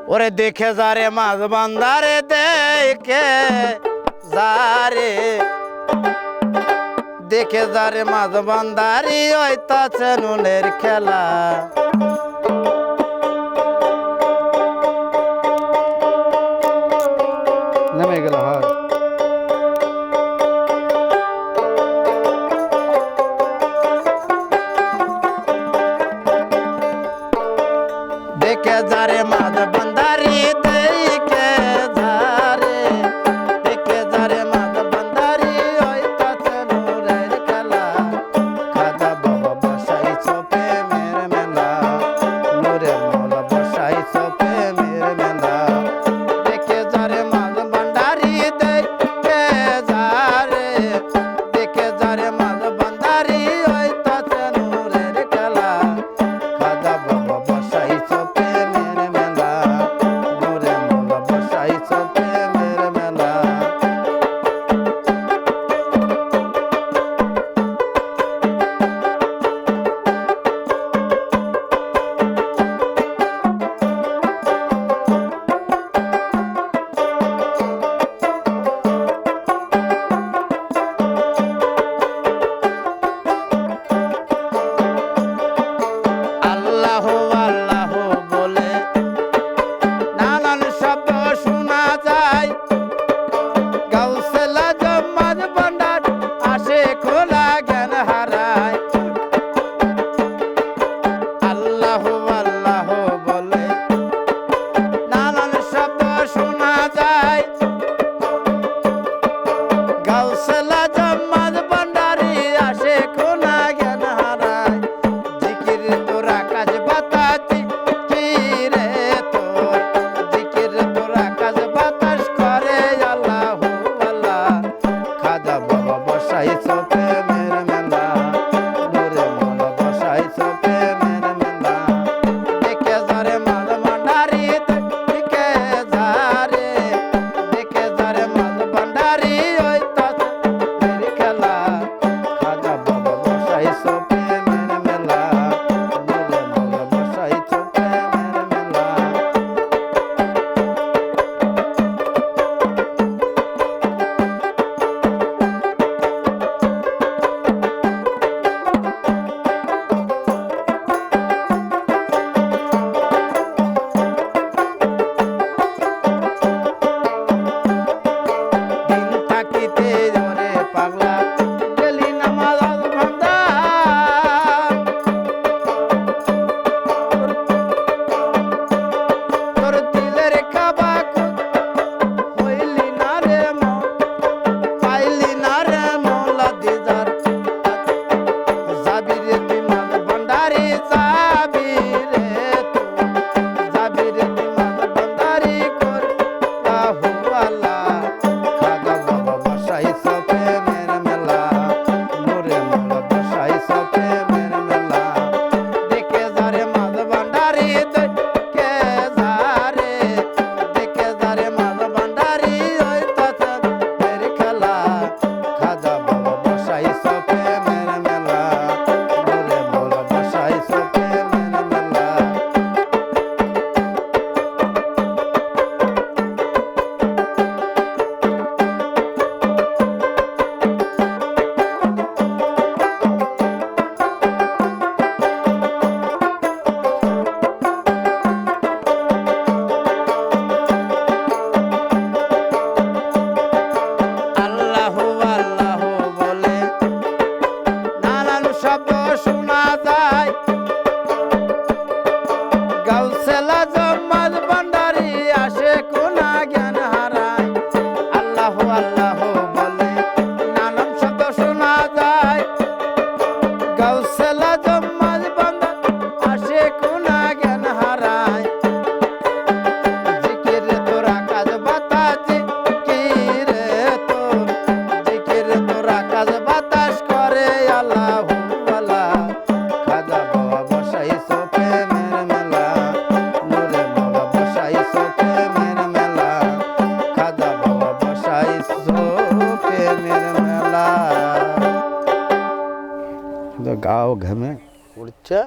ওরে দেখে যারে মাঝ বান্দারে দেখে যারে দেখে যারে মাঝ বান্দারি হইতাছে নুনের খেলা নেমে গেল হয় দেখে যারে মাঝ বান্দারি দেখে যারে মাঝ বান্দারি হইতাছে নুনের খেলা খাজা বাবা বসাইছো প্রেমের মেলা নুরে মৌলা বসাইছো প্রেমের মেলা দেখে যারে মাঝ বান্দারি দেখে যারে মাঝ বান্দারি হইতাছে নুরের খেলা খাজা বাবা বসাইছো গাও ঘামে উঠছে